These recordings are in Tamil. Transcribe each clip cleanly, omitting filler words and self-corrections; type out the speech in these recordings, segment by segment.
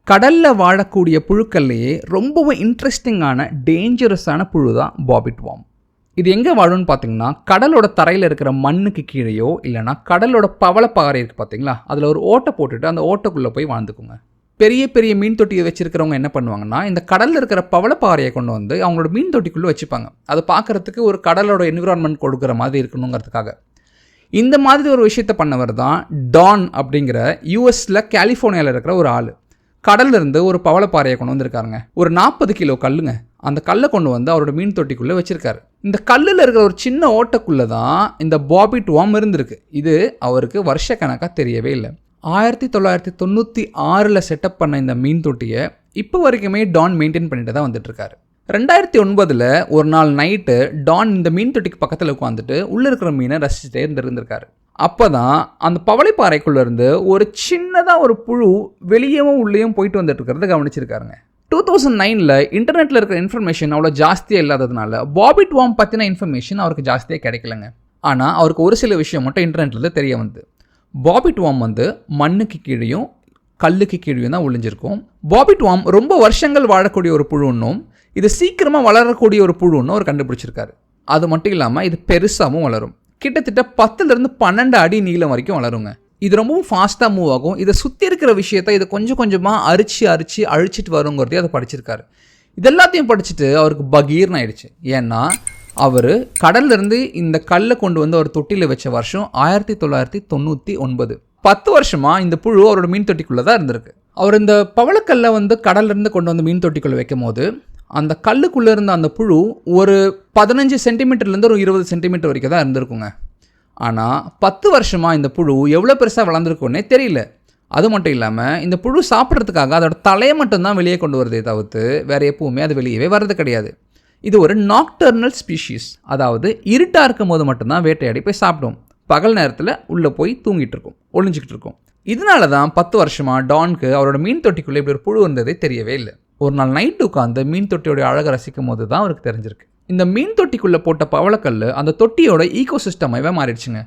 கடலில் வாழக்கூடிய புழுக்கள்லேயே ரொம்பவும் இன்ட்ரெஸ்டிங்கான டேஞ்சரஸான புழு தான் பாபிட் வார்ம். இது எங்கே வாழும்னு பார்த்தீங்கன்னா, கடலோட தரையில் இருக்கிற மண்ணுக்கு கீழேயோ இல்லைனா கடலோட பவளப்பாறை இருக்குது பார்த்தீங்களா, அதில் ஒரு ஓட்டை போட்டுட்டு அந்த ஓட்டைக்குள்ளே போய் வாழ்ந்துக்குங்க. பெரிய பெரிய மீன் தொட்டியை வச்சுருக்கிறவங்க என்ன பண்ணுவாங்கன்னா, இந்த கடலில் இருக்கிற பவளப்பாறையை கொண்டு வந்து அவங்களோட மீன் தொட்டிக்குள்ளே வச்சுப்பாங்க. அது பார்க்குறதுக்கு ஒரு கடலோட என்விரான்மெண்ட் கொடுக்குற மாதிரி இருக்கணுங்கிறதுக்காக. இந்த மாதிரி ஒரு விஷயத்த பண்ணவர் தான் டான் அப்படிங்கிற யூஎஸில் கலிஃபோர்னியாவில் இருக்கிற ஒரு ஆள். கடல்லிருந்து ஒரு பவளப்பாறையை கொண்டு வந்திருக்காருங்க. ஒரு 40 கிலோ கல்லுங்க. அந்த கல்லை கொண்டு வந்து அவரோட மீன் தொட்டிக்குள்ளே வச்சுருக்காரு. இந்த கல்லில் இருக்கிற ஒரு சின்ன ஓட்டைக்குள்ளே தான் இந்த பாபிட் வார்ம் இருந்திருக்கு. இது அவருக்கு வருஷக்கணக்காக தெரியவே இல்லை. 1996 செட்டப் பண்ண இந்த மீன் தொட்டியை இப்போ வரைக்குமே டான் மெயின்டைன் பண்ணிட்டு தான் வந்துட்டுருக்காரு. 2009 ஒரு நாள் நைட்டு டான் இந்த மீன் தொட்டிக்கு பக்கத்தில் உட்காந்துட்டு உள்ளே இருக்கிற மீனை ரசிச்சுட்டே இருந்திருக்காரு. அப்போ தான் அந்த பவளைப்பாறைக்குள்ளேருந்து ஒரு சின்னதாக ஒரு புழு வெளியேவும் உள்ளேயும் போயிட்டு வந்துட்டு இருக்கிறத கவனிச்சிருக்காருங்க. 2009 இன்டர்நெட்டில் இருக்கிற இன்ஃபர்மேஷன் அவ்வளோ ஜாஸ்தியாக இல்லாததுனால பாபிட் வார்ம் பற்றின இன்ஃபர்மேஷன் அவருக்கு ஜாஸ்தியாக கிடைக்கலங்க. ஆனால் அவருக்கு ஒரு சில விஷயம் மட்டும் இன்டர்நெட்டில் தெரிய வந்து, பாபிட் வார்ம் மண்ணுக்கு கீழேயும் கல்லுக்கு கீழேயும் தான் ஒளிஞ்சிருக்கும். பாபிட் வார்ம் ரொம்ப வருஷங்கள் வாழக்கூடிய ஒரு புழுன்னும் இது சீக்கிரமாக வளரக்கூடிய ஒரு புழுன்னு அவர் கண்டுபிடிச்சிருக்காரு. அது மட்டும் இல்லாமல் இது பெருசாகவும் வளரும். கிட்டத்தட்ட 10 to 12 அடி நீளம் வரைக்கும் வளருங்க. இது ரொம்பவும் ஃபாஸ்ட்டாக மூவ் ஆகும். இதை சுற்றி இருக்கிற விஷயத்த இதை கொஞ்சம் கொஞ்சமாக அழிச்சிட்டு வருங்கிறதையும் அதை படிச்சிருக்காரு. இதெல்லாத்தையும் படிச்சுட்டு அவருக்கு பகீர்னு ஆயிடுச்சு. ஏன்னா அவர் கடல்லேருந்து இந்த கல்லை கொண்டு வந்து அவர் தொட்டியில் வச்ச வருஷம் 1999. 10 வருஷமாக இந்த புழு அவரோட மீன் தொட்டிக்குள்ளே தான் இருந்திருக்கு. அவர் இந்த பவளக்கல்லை கடல்லேருந்து கொண்டு வந்து மீன் தொட்டிக்குள்ளே வைக்கும் போது அந்த கல்லுக்குள்ளே இருந்த அந்த புழு ஒரு 15 சென்டிமீட்டர்லேருந்து ஒரு 20 சென்டிமீட்டர் வரைக்கும் தான் இருந்திருக்குங்க. ஆனால் 10 வருஷமாக இந்த புழு எவ்வளோ பெருசாக வளர்ந்துருக்குன்னே தெரியல. அது மட்டும் இல்லாமல் இந்த புழு சாப்பிட்றதுக்காக அதோட தலையை மட்டும்தான் வெளியே கொண்டு வருதே தவிர்த்து வேறு எப்பவுமே அது வெளியவே வர்றது கிடையாது. இது ஒரு நாக்டர்னல் ஸ்பீஷீஸ், அதாவது இருட்டாக இருக்கும் போது மட்டும்தான் வேட்டையாடி போய் சாப்பிடும். பகல் நேரத்தில் உள்ளே போய் தூங்கிட்டு இருக்கும், ஒளிஞ்சிக்கிட்டு இருக்கும். இதனால தான் 10 வருஷமாக டானுக்கு அவரோட மீன் தொட்டிக்குள்ளே இப்படி ஒரு புழு இருந்ததே தெரியவே இல்லை. ஒரு நாள் நைட்டு உட்காந்து மீன் தொட்டியோடைய அழகை ரசிக்கும் போது தான் அவருக்கு தெரிஞ்சிருக்கு. இந்த மீன் தொட்டிக்குள்ளே போட்ட பவளக்கல் அந்த தொட்டியோட ஈகோசிஸ்டமாகவே மாறிடுச்சுங்க.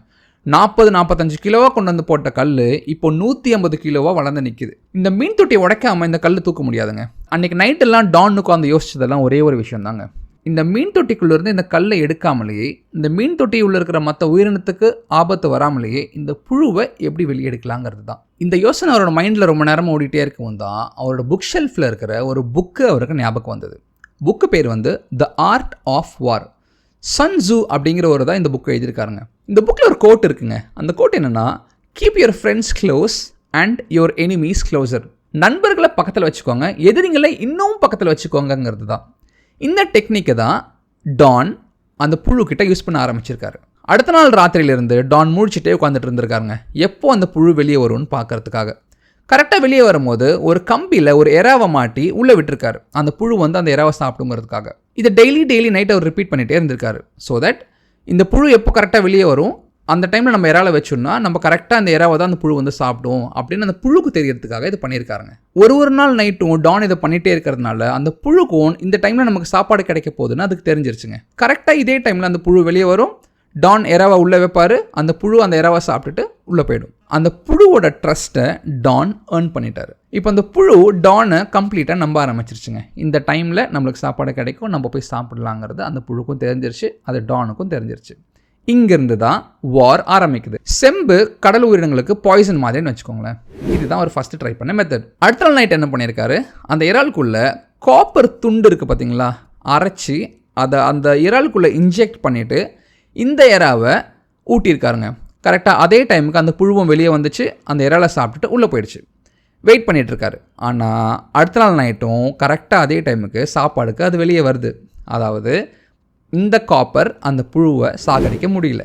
40-45 கிலோவாக கொண்டு வந்து போட்ட கல் இப்போ 150 கிலோவாக வளர்ந்து நிற்கிது. இந்த மீன் தொட்டியை உடைக்காமல் இந்த கல் தூக்க முடியாதுங்க. அன்றைக்கி நைட்டெல்லாம் டான் உட்காந்து யோசிச்சதெல்லாம் ஒரே ஒரு விஷயம் தாங்க. இந்த மீன் தொட்டிக்குள்ளேருந்து இந்த கல்லை எடுக்காமலேயே, இந்த மீன் தொட்டி உள்ளே இருக்கிற மற்ற உயிரினத்துக்கு ஆபத்து வராமலேயே இந்த புழுவை எப்படி வெளியே எடுக்கலாங்கிறது தான். இந்த யோசனை அவரோட மைண்டில் ரொம்ப நேரமாக ஓடிட்டே இருக்கும் தான் அவரோட புக் ஷெல்ஃபில் இருக்கிற ஒரு புக்கு அவருக்கு ஞாபகம் வந்தது. புக்கு பேர் The Art of War. Sun Tzu அப்படிங்கிறவர் தான் இந்த புக்கை எழுதியிருக்காருங்க. இந்த புக்கில் ஒரு கோட் இருக்குங்க. அந்த கோட் என்னென்னா, keep your friends close and your enemies closer. நண்பர்களை பக்கத்தில் வச்சுக்கோங்க, எதிரிங்களை இன்னும் பக்கத்தில் வச்சுக்கோங்கிறது தான். இந்த டெக்னிக்கை தான் டான் அந்த புழுக்கிட்ட யூஸ் பண்ண ஆரம்பிச்சிருக்காரு. அடுத்த நாள் ராத்திரியிலிருந்து டான் மூழ்கிட்டே உட்காந்துட்டு இருந்திருக்காருங்க, எப்போ அந்த புழு வெளியே வரும்னு பார்க்கறதுக்காக. கரெக்டாக வெளியே வரும்போது ஒரு கம்பியில் ஒரு எறாவை மாட்டி உள்ளே விட்டுருக்காரு. அந்த புழு அந்த எறாவை சாப்பிடுங்கிறதுக்காக. இதை டெய்லி நைட் அவர் ரிப்பீட் பண்ணிகிட்டே இருந்திருக்காரு. ஸோ தட் இந்த புழு எப்போ கரெக்டாக வெளியே வரும், அந்த டைமில் நம்ம இறாவை வச்சோம்னா நம்ம கரெக்டாக அந்த இறாவை தான் அந்த புழு சாப்பிடும் அப்படின்னு அந்த புழுக்கு தெரியறதுக்காக இது பண்ணியிருக்காருங்க. ஒரு நாள் நைட்டும் டான் இதை பண்ணிகிட்டே இருக்கிறதுனால அந்த புழுக்கும் இந்த டைமில் நமக்கு சாப்பாடு கிடைக்க போகுதுன்னு அதுக்கு தெரிஞ்சிருச்சுங்க. கரெக்டாக இதே டைமில் அந்த புழு வெளியே வரும், டான் இறாவை உள்ளே வைப்பார், அந்த புழு அந்த இறாவை சாப்பிட்டுட்டு உள்ளே போயிடும். அந்த புழுவோட ட்ரஸ்ட்டை டான் ஏர்ன் பண்ணிட்டாரு. இப்போ அந்த புழு டானை கம்ப்ளீட்டாக நம்ப ஆரம்பிச்சிருச்சுங்க. இந்த டைமில் நம்மளுக்கு சாப்பாடு கிடைக்கும், நம்ம போய் சாப்பிடலாங்கிறது அந்த புழுக்கும் தெரிஞ்சிருச்சு, அது டானுக்கும் தெரிஞ்சிருச்சு. இங்கிருந்து தான் வார் ஆரம்பிக்குது. செம்பு கடல் உயிரினங்களுக்கு பாய்சன் மாதிரின்னு வச்சுக்கோங்களேன். இதுதான் அவர் ஃபஸ்ட்டு ட்ரை பண்ண மெத்தட். அடுத்த நாள் நைட் என்ன பண்ணியிருக்காரு, அந்த இறாலுக்குள்ளே காப்பர் துண்டு இருக்குது பார்த்தீங்களா, அரைச்சி அதை அந்த இறாலுக்குள்ளே இன்ஜெக்ட் பண்ணிவிட்டு இந்த இறாவை ஊட்டியிருக்காருங்க. கரெக்டாக அதே டைமுக்கு அந்த புழுவும் வெளியே வந்துச்சு, அந்த இறாலை சாப்பிட்டுட்டு உள்ளே போயிடுச்சு. வெயிட் பண்ணிகிட்ருக்காரு. ஆனால் அடுத்த நாள் நைட்டும் கரெக்டாக அதே டைமுக்கு சாப்பாடுக்கு அது வெளியே வருது. அதாவது இந்த காப்பர் அந்த புழுவை சாகடிக்க முடியல.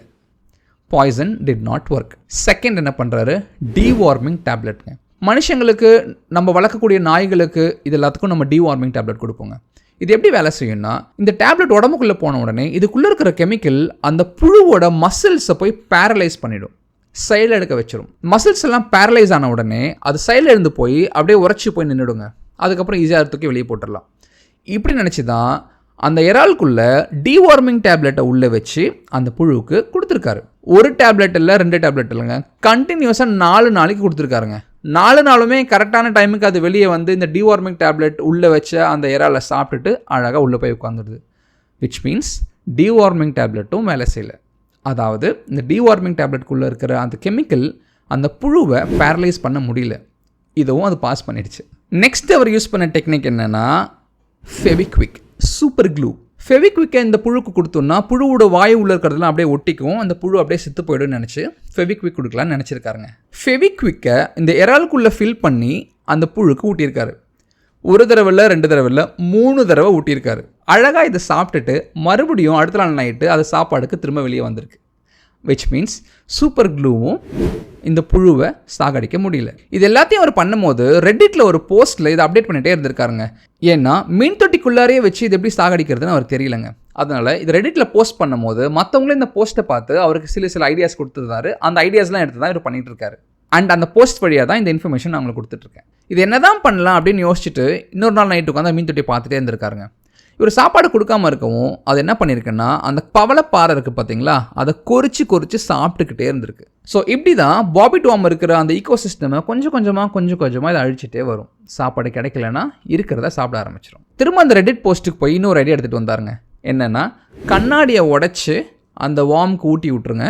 Poison did not work. Second என்ன பண்ணுறாரு, டீவார்மிங் டேப்லெட்டுங்க. மனுஷங்களுக்கு, நம்ம வளர்க்கக்கூடிய நாய்களுக்கு, இது எல்லாத்துக்கும் நம்ம டீவார்மிங் டேப்லெட் கொடுப்போங்க. இது எப்படி வேலை செய்யும்னா, இந்த டேப்லெட் உடம்புக்குள்ளே போன உடனே இதுக்குள்ளே இருக்கிற கெமிக்கல் அந்த புழுவோட மசில்ஸை போய் பேரலைஸ் பண்ணிவிடும், சைடில் எடுக்க வச்சிடும். மசில்ஸ் எல்லாம் பேரலைஸ் ஆன உடனே அது சைடில் இருந்து போய் அப்படியே உரைச்சி போய் நின்றுடுங்க. அதுக்கப்புறம் ஈஸியாக தூக்கி வெளியே போட்டுடலாம். இப்படி நினச்சி தான் அந்த இறாலுக்குள்ளே டீவார்மிங் டேப்லெட்டை உள்ளே வச்சு அந்த புழுவுக்கு கொடுத்துருக்காரு. ஒரு டேப்லெட் இல்லை, 2 டேப்லெட் இல்லைங்க, கண்டினியூஸாக 4 நாளைக்கு கொடுத்துருக்காருங்க. 4 நாளுமே கரெக்டான டைமுக்கு அது வெளியே வந்து இந்த டிவார்மிங் டேப்லெட் உள்ளே வச்ச அந்த இறாலை சாப்பிட்டுட்டு அழகாக உள்ளே போய் உட்காந்துடுது. விச் மீன்ஸ் டிவார்மிங் டேப்லெட்டும் வேலை செய்யலை. அதாவது இந்த டிவார்மிங் டேப்லெட்டுக்குள்ளே இருக்கிற அந்த கெமிக்கல் அந்த புழுவை பேரலைஸ் பண்ண முடியல. இதுவும் அது பாஸ் பண்ணிடுச்சு. நெக்ஸ்ட் அவர் யூஸ் பண்ண டெக்னிக் என்னென்னா ஃபெவிக்விக், சூப்பர் க்ளூ. ஃபெவிக்விக்கை இந்த புழுக்கு கொடுத்தோன்னா புழுவோட வாயு உள்ள இருக்கிறதுலாம் அப்படியே ஒட்டிக்கும், அந்த புழு அப்படியே செத்து போய்டும்னு நினச்சி ஃபெவிக்விக் கொடுக்கலான்னு நினச்சிருக்காருங்க. ஃபெவிக்விக்கை இந்த இறாலுக்குள்ளே ஃபில் பண்ணி அந்த புழுக்கு ஊட்டியிருக்காரு. 1 தடவை இல்லை, 2 தடவை இல்லை, 3 தடவை ஊட்டியிருக்காரு. அழகாக இதை சாப்பிட்டுட்டு மறுபடியும் அடுத்த நாள் நைட்டு அது சாப்பாடுக்கு திரும்ப வெளியே வந்திருக்கு. விச் மீன்ஸ் சூப்பர் க்ளூவும் இந்த புழுவை சாகடிக்க முடியல. இது எல்லாத்தையும் அவர் பண்ணும்போது ரெட்டிட்டில் ஒரு போஸ்ட்டில் இதை அப்டேட் பண்ணிகிட்டே இருந்திருக்காருங்க. ஏன்னா மீன் தொட்டிக்குள்ளாரையே வச்சு இது எப்படி சாகடிக்கிறதுன்னு அவருக்கு தெரியலங்க. அதனால் இது ரெட்டிட்டில் போஸ்ட் பண்ணும்போது மற்றவங்களும் இந்த போஸ்ட்டை பார்த்து அவருக்கு சில ஐடியாஸ் கொடுத்துருந்தாரு. அந்த ஐடியாஸ்லாம் எடுத்து தான் இவர் பண்ணிகிட்டு இருக்காரு. அண்ட் அந்த போஸ்ட் வழியாக தான் இந்த இன்ஃபர்மேஷன் நான் உங்களுக்கு கொடுத்துட்ருக்கேன். இது என்ன தான் பண்ணலாம் அப்படின்னு யோசிச்சுட்டு இன்னொரு நாள் நைட்டு உட்காந்து மீன் தொட்டி பார்த்துட்டே இருந்திருக்காருங்க. இவர் சாப்பாடு கொடுக்காமல் இருக்கவும் அது என்ன பண்ணியிருக்குன்னா அந்த பவளப்பாறை இருக்குது பார்த்தீங்களா, அதை கொறிச்சு சாப்பிட்டுக்கிட்டே இருந்திருக்கு. ஸோ இப்படி தான் பாபிட் வார்ம் இருக்கிற அந்த ஈகோசிஸ்டமை கொஞ்சம் கொஞ்சமாக இதை அழிச்சிட்டே வரும். சாப்பாடு கிடைக்கலன்னா இருக்கிறத சாப்பிட ஆரம்பிச்சிடும். திரும்ப அந்த ரெடிட் போஸ்ட்டுக்கு போய் இன்னொரு ஐடியா எடுத்துகிட்டு வந்தாருங்க. என்னென்னா கண்ணாடியை உடச்சி அந்த வார்முக்கு ஊட்டி விட்ருங்க.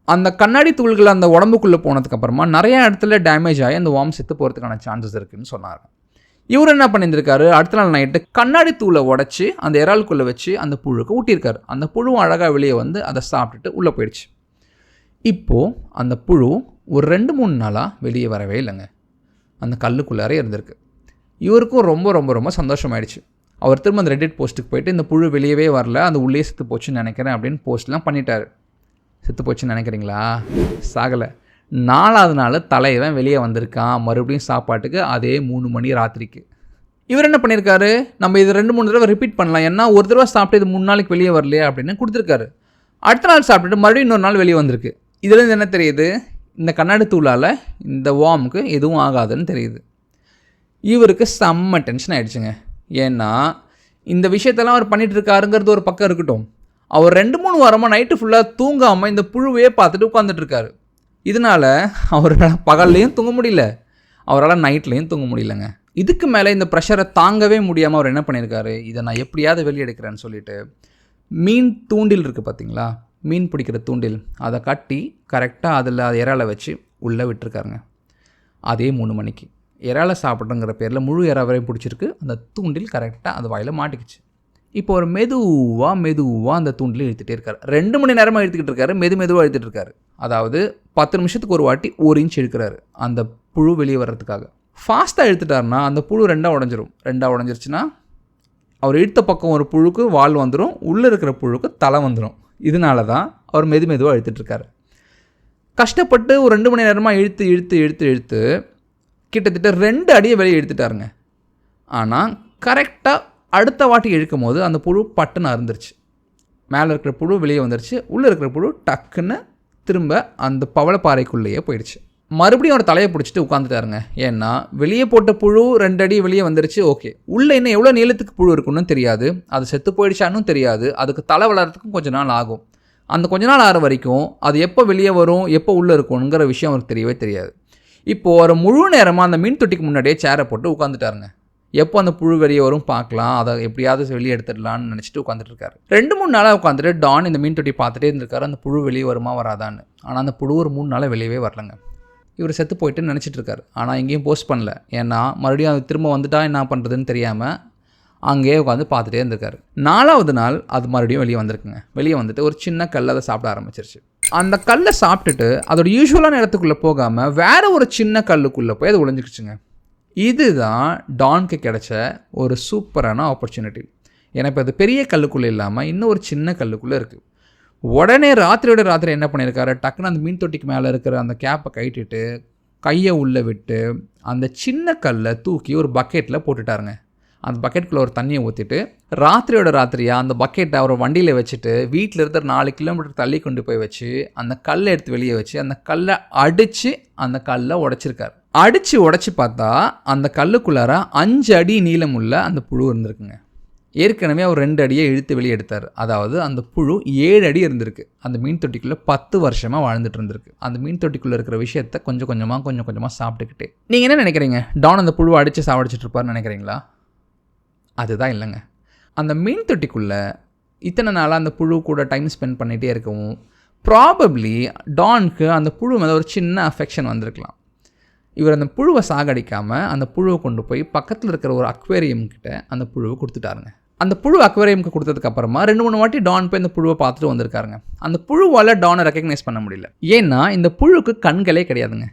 அந்த கண்ணாடி தூள்கள் அந்த உடம்புக்குள்ளே போனதுக்கப்புறமா நிறையா இடத்துல டேமேஜ் ஆகி அந்த வார்ம் செத்து போகிறதுக்கான சான்சஸ் இருக்குதுன்னு சொன்னார். இவர் என்ன பண்ணியிருந்திருக்காரு, அடுத்த நாள் நைட்டு கண்ணாடி தூளை உடச்சி அந்த இறாலுக்குள்ளே வச்சு அந்த புழுக்கு ஊட்டியிருக்காரு. அந்த புழுவும் அழகாக வெளியே வந்து அதை சாப்பிட்டுட்டு உள்ளே போயிடுச்சு. இப்போது அந்த புழு ஒரு 2-3 நாளாக வெளியே வரவே இல்லைங்க. அந்த கல்லுக்குள்ளாரே இருந்திருக்கு. இவருக்கும் ரொம்ப சந்தோஷமாயிடுச்சு. அவர் திரும்ப அந்த ரெடிட் போஸ்ட்டுக்கு போயிட்டு இந்த புழு வெளியவே வரல, அந்த உள்ளே செத்து போச்சுன்னு நினைக்கிறேன் அப்படின்னு போஸ்ட்லாம் பண்ணிட்டார். செத்து போச்சுன்னு நினைக்கிறீங்களா? சாகலை. 4வது நாள் தலைவன் வெளியே வந்திருக்கான் மறுபடியும் சாப்பாட்டுக்கு. அதே 3 மணி ராத்திரிக்கு. இவர் என்ன பண்ணியிருக்காரு, நம்ம இது 2-3 தடவை ரிப்பீட் பண்ணலாம், ஏன்னா ஒரு தடவை சாப்பிட்டு இது 3 நாளைக்கு வெளியே வரலையே அப்படின்னு கொடுத்துருக்காரு. அடுத்த நாள் சாப்பிட்டுட்டு மறுபடியும் இன்னொரு நாள் வெளியே வந்திருக்கு. இதுலேருந்து என்ன தெரியுது, இந்த கண்ணாடி தூளால் இந்த வார்முக்கு எதுவும் ஆகாதுன்னு தெரியுது. இவருக்கு செம்ம டென்ஷன் ஆகிடுச்சுங்க. ஏன்னா இந்த விஷயத்தெல்லாம் அவர் பண்ணிகிட்டு இருக்காருங்கிறது ஒரு பக்கம் இருக்கட்டும், அவர் 2-3 வாரமாக நைட்டு ஃபுல்லாக தூங்காமல் இந்த புழுவையே பார்த்துட்டு உட்காந்துட்ருக்காரு. இதனால் அவரால் பகல்லையும் தூங்க முடியல, அவரால் நைட்லேயும் தூங்க முடியலங்க. இதுக்கு மேலே இந்த ப்ரெஷரை தாங்கவே முடியாமல் அவர் என்ன பண்ணியிருக்காரு, இதை நான் எப்படியாவது வெளியெடுக்கிறேன்னு சொல்லிட்டு மீன் தூண்டில் இருக்குது பார்த்தீங்களா, மீன் பிடிக்கிற தூண்டில், அதை கட்டி கரெக்டாக அதில் இறாலை வச்சு உள்ளே விட்டுருக்காருங்க. அதே 3 மணிக்கு இறாலை சாப்பிட்றங்கிற பேரில் முழு இறாவையும் பிடிச்சிருக்கு. அந்த தூண்டில் கரெக்டாக அது வாயில் மாட்டிக்கிச்சு. இப்போ ஒரு மெதுவாக அந்த தூண்டில் இழுத்துகிட்டே இருக்கார். 2 மணி நேரமாக இழுத்துக்கிட்டு இருக்காரு, மெதுவாக இழுத்துட்டு இருக்காரு. அதாவது 10 நிமிஷத்துக்கு ஒரு வாட்டி 1 இன்ச் இழுக்கிறாரு அந்த புழு வெளியே வர்றதுக்காக. ஃபாஸ்ட்டாக இழுத்துட்டாருன்னா அந்த புழு 2ஆக உடஞ்சிரும். 2ஆக உடஞ்சிருச்சுன்னா அவர் இழுத்த பக்கம் ஒரு புழுக்கு வால் வந்துடும், உள்ளே இருக்கிற புழுக்கு தலை வந்துடும். இதனால தான் அவர் மெதுவாக இழுத்துட்ருக்காரு. கஷ்டப்பட்டு ஒரு 2 மணி நேரமாக இழுத்து கிட்டத்தட்ட 2 அடியை வெளியே இழுத்துட்டாருங்க. ஆனால் கரெக்டாக அடுத்த வாட்டி இழுக்கும் போது அந்த புழு பட்டுன்னு அறுந்துருச்சு. மேலே இருக்கிற புழு வெளியே வந்துருச்சு, உள்ளே இருக்கிற புழு டக்குன்னு திரும்ப அந்த பவளப்பாறைக்குள்ளேயே போயிடுச்சு. மறுபடியும் அவர் தலையை பிடிச்சிட்டு உட்காந்துட்டாருங்க. ஏன்னா வெளியே போட்ட புழு 2 அடி வெளியே வந்துருச்சு, ஓகே. உள்ளே இன்னும் எவ்வளோ நீளத்துக்கு புழு இருக்குன்னு தெரியாது, அது செத்து போயிடுச்சான்னு தெரியாது, அதுக்கு தலை வளர்கிறதுக்கும் கொஞ்சம் நாள் ஆகும். அந்த கொஞ்ச நாள் ஆகிற வரைக்கும் அது எப்போ வெளியே வரும், எப்போ உள்ளே இருக்கும்ங்கிற விஷயம் அவருக்கு தெரியவே தெரியாது. இப்போது ஒரு முழு நேரமாக அந்த மீன் தொட்டிக்கு முன்னாடியே சேரை போட்டு உட்காந்துட்டாருங்க. எப்போ அந்த புழு வெளியே வரும் பார்க்கலாம், அதை எப்படியாவது வெளியே எடுத்துடலான்னு நினச்சிட்டு உட்காந்துட்டு இருக்காரு. 2-3 நாளாக உட்காந்துட்டு டான் இந்த மீன் தொட்டி பார்த்துட்டே இருந்திருக்காரு, அந்த புழு வெளியே வருமா வராதான்னு. ஆனால் அந்த புழு ஒரு 3 நாளாக வெளியவே வரலங்க. இவர் செத்து போயிட்டுன்னு நினச்சிட்டு இருக்காரு. ஆனால் எங்கேயும் போஸ்ட் பண்ணல, ஏன்னா மறுபடியும் அது திரும்ப வந்துட்டா என்ன பண்ணுறதுன்னு தெரியாமல் அங்கேயே உட்காந்து பார்த்துட்டே இருந்திருக்காரு. 4வது நாள் அது மறுபடியும் வெளியே வந்திருக்குங்க. வெளியே வந்துட்டு ஒரு சின்ன கல் அதை சாப்பிட ஆரம்பிச்சிருச்சு. அந்த கல்லை சாப்பிட்டுட்டு அதோட யூஸ்வலான இடத்துக்குள்ளே போகாமல் வேறு ஒரு சின்ன கல்லுக்குள்ளே போய் அது ஒளிஞ்சிக்கிச்சுங்க. இதுதான் டானுக்கு கிடைச்ச ஒரு சூப்பரான ஆப்பர்ச்சுனிட்டி. ஏன்னா இப்போ அது பெரிய கல்லுக்குள்ளே இல்லாமல் இன்னும் ஒரு சின்ன கல்லுக்குள்ளே இருக்குது. உடனே ராத்திரி என்ன பண்ணியிருக்காரு, டக்குன்னு அந்த மீன் தொட்டிக்கு மேலே இருக்கிற அந்த கேப்பை கட்டிட்டு கையை உள்ளே விட்டு அந்த சின்ன கல்லை தூக்கி ஒரு பக்கெட்டில் போட்டுட்டாருங்க. அந்த பக்கெட்டுக்குள்ளே ஒரு தண்ணியை ஊற்றிட்டு ராத்திரியாக அந்த பக்கெட்டை அவர் வண்டியில் வச்சுட்டு வீட்டில் இருக்கிற 4 கிலோமீட்டர் தள்ளி கொண்டு போய் வச்சு அந்த கல்லை எடுத்து வெளியே வச்சு அந்த கல்லை அடித்து அந்த கல்லை உடைச்சிருக்காரு. உடைச்சி பார்த்தா அந்த கல்லுக்குள்ளார 5 அடி நீளமுள்ள அந்த புழு இருந்திருக்குங்க. ஏற்கனவே அவர் 2 அடியை இழுத்து வெளியே எடுத்தார். அதாவது அந்த புழு 7 அடி இருந்திருக்கு. அந்த மீன் தொட்டிக்குள்ளே 10 வருஷமாக வாழ்ந்துட்டு இருந்திருக்கு. அந்த மீன் தொட்டிக்குள்ளே இருக்கிற விஷயத்தை கொஞ்சம் கொஞ்சமாக சாப்பிட்டுக்கிட்டே. நீங்கள் என்ன நினைக்கிறீங்க? டான் அந்த புழுவை அடித்து சாவடிச்சிட்டு இருப்பார்னு நினைக்கிறீங்களா? அதுதான் இல்லைங்க. அந்த மீன் தொட்டிக்குள்ளே இத்தனை நாளாக அந்த புழு கூட டைம் ஸ்பெண்ட் பண்ணிகிட்டே இருக்கவும் ப்ராபப்ளி டானுக்கு அந்த புழு மேலே ஒரு சின்ன அஃபெக்ஷன் வந்திருக்கலாம். இவர் அந்த புழுவை சாகடிக்காமல் அந்த புழுவை கொண்டு போய் பக்கத்தில் இருக்கிற ஒரு அக்வேரியம் கிட்ட அந்த புழுவை கொடுத்துட்டாருங்க. அந்த புழு அக்வேரியமுக்கு கொடுத்ததுக்கப்புறமா 2-3 வாட்டி டான் போய் இந்த புழுவை பார்த்துட்டு வந்திருக்காருங்க. அந்த புழுவால் டானை ரெக்கக்னைஸ் பண்ண முடியல. ஏன்னா இந்த புழுக்கு கண்களே கிடையாதுங்க.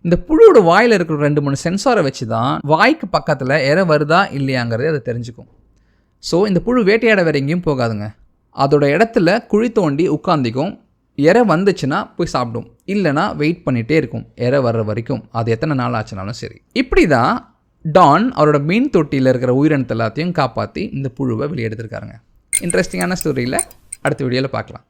இந்த புழுவோட வாயில் இருக்கிற 2-3 சென்சாரை வச்சு தான் வாய்க்கு பக்கத்தில் இறை வருதா இல்லையாங்கிறதே அதை தெரிஞ்சுக்கும். ஸோ இந்த புழு வேட்டையாட வேற எங்கேயும் போகாதுங்க. அதோட இடத்துல குழி தோண்டி உட்காந்திக்கும். இறை வந்துச்சுன்னா போய் சாப்பிடும், இல்லைனா வெயிட் பண்ணிகிட்டே இருக்கும் இறை வர்ற வரைக்கும். அது எத்தனை நாள் ஆச்சுனாலும் சரி. இப்படி தான் டான் அவரோட மீன் தொட்டியில் இருக்கிற உயிரினத்தை எல்லாத்தையும் காப்பாற்றி இந்த புழுவை வெளியெடுத்திருக்காருங்க. இன்ட்ரெஸ்டிங்கான ஸ்டோரியில் அடுத்த வீடியோவில் பார்க்கலாம்.